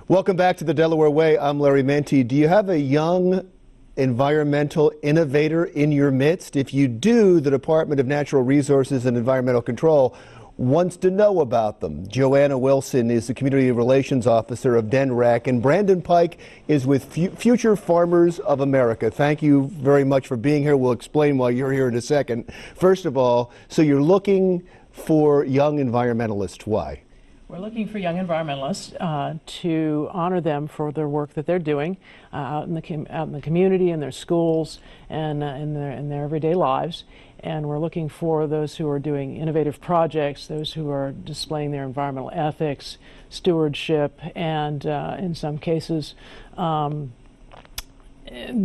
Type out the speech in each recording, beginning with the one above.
Welcome back to the Delaware Way. I'm Larry Menti. Do you have a young environmental innovator in your midst? If you do, the Department of Natural Resources and Environmental Control wants to know about them. Joanna Wilson is the Community Relations Officer of DNREC, and Brandon Pike is with Future Farmers of America. Thank you very much for being here. We'll explain why you're here in a second. First of all, so you're looking for young environmentalists. Why? We're looking for young environmentalists to honor them for their work that they're doing out in the community, in their schools, and in their everyday lives. And we're looking for those who are doing innovative projects, those who are displaying their environmental ethics, stewardship, and in some cases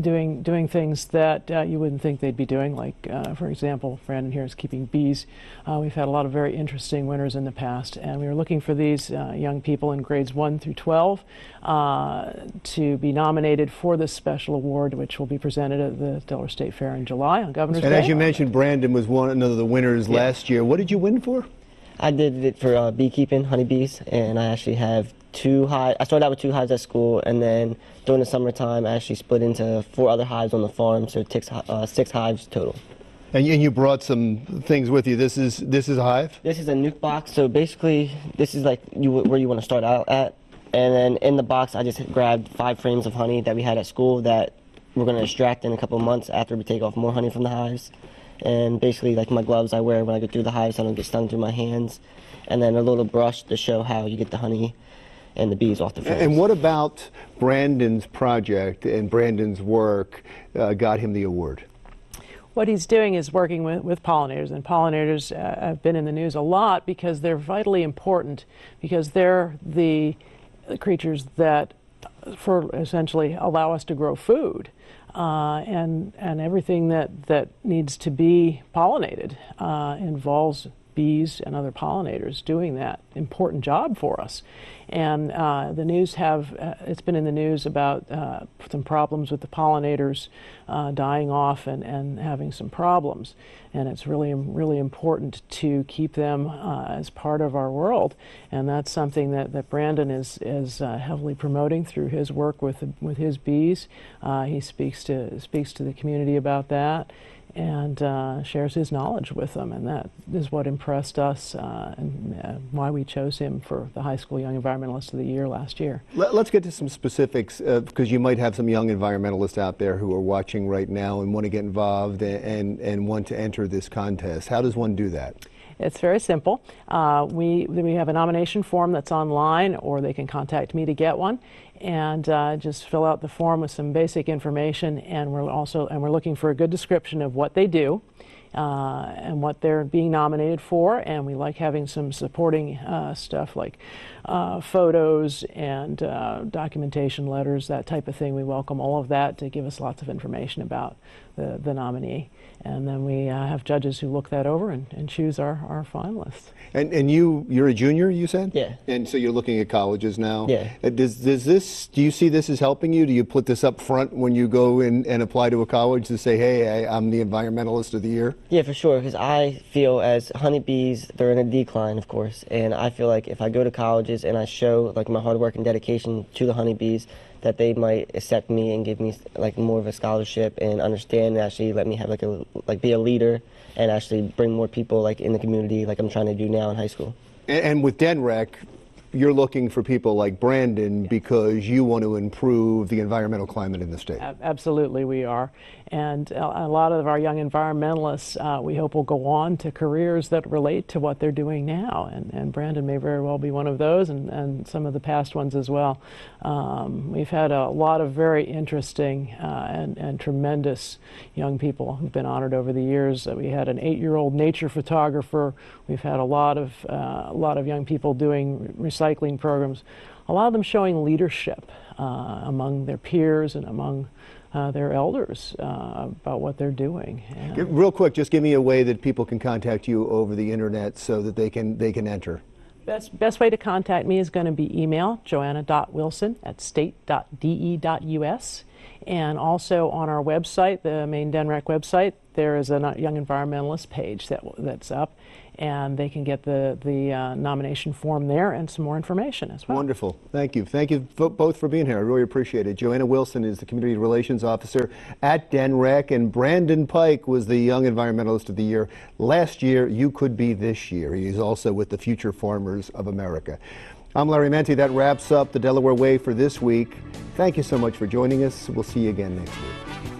doing things that you wouldn't think they'd be doing, like for example, Brandon here is keeping bees. We've had a lot of very interesting winters in the past, and we were looking for these young people in grades 1 through 12 to be nominated for this special award, which will be presented at the Delaware State Fair in July on Governor's Day. And as you mentioned, Brandon was one of the winners last year. What did you win for? I did it for beekeeping, honeybees, and I actually have 2 hives. I started out with 2 hives at school, and then during the summertime, I actually split into 4 other hives on the farm, so 6 hives total. And you brought some things with you. This is a hive? This is a nuke box, so basically this is like where you want to start out at. And then in the box, I just grabbed 5 frames of honey that we had at school that we're going to extract in a couple of months after we take off more honey from the hives. And basically, like my gloves I wear when I go through the hives, so I don't get stung through my hands. And then a little brush to show how you get the honey and the bees off the frames. And what about Brandon's project and Brandon's work got him the award? What he's doing is working with pollinators, and pollinators have been in the news a lot because they're vitally important, because they're the creatures that essentially allow us to grow food. And everything that needs to be pollinated involves bees and other pollinators doing that important job for us. And the news it's been in the news about some problems with the pollinators dying off and having some problems. And it's really, really important to keep them as part of our world. And that's something that Brandon is heavily promoting through his work with his bees. He speaks to the community about that, and shares his knowledge with them, and that is what impressed us and why we chose him for the High School Young Environmentalist of the Year last year. Let's get to some specifics, because you might have some young environmentalists out there who are watching right now and want to get involved and want to enter this contest. How does one do that? It's very simple. We have a nomination form that's online, or they can contact me to get one, and just fill out the form with some basic information. And we're looking for a good description of what they do and what they're being nominated for. And we like having some supporting stuff like photos and documentation letters, that type of thing. We welcome all of that to give us lots of information about the nominee. And then we have judges who look that over and choose our finalists. And you're a junior, you said? Yeah. And so you're looking at colleges now? Yeah. Do you see this as helping you? Do you put this up front when you go in and apply to a college to say, hey, I'm the Environmentalist of the Year? Yeah, for sure, because I feel as honeybees, they're in a decline, of course, and I feel like if I go to colleges and I show like my hard work and dedication to the honeybees, that they might accept me and give me like more of a scholarship and understand and actually let me have be a leader and actually bring more people like in the community like I'm trying to do now in high school. And with DNREC, you're looking for people like Brandon because you want to improve the environmental climate in the state. Absolutely, we are. And a lot of our young environmentalists, we hope, will go on to careers that relate to what they're doing now. And Brandon may very well be one of those, and some of the past ones as well. We've had a lot of very interesting and tremendous young people who've been honored over the years. We had an 8-year-old nature photographer. We've had a lot of young people doing recycling programs, a lot of them showing leadership among their peers and among their elders about what they're doing. Real quick, just give me a way that people can contact you over the internet so that they can enter. Best way to contact me is going to be email, joanna.wilson@state.de.us. And also on our website, the main DNREC website, there is a Young Environmentalist page that's up. and they can get the nomination form there and some more information as well. Wonderful. Thank you. Thank you both for being here. I really appreciate it. Joanna Wilson is the Community Relations Officer at DNREC, and Brandon Pike was the Young Environmentalist of the Year last year. You could be this year. He is also with the Future Farmers of America. I'm Larry Menti. That wraps up the Delaware Way for this week. Thank you so much for joining us. We'll see you again next week.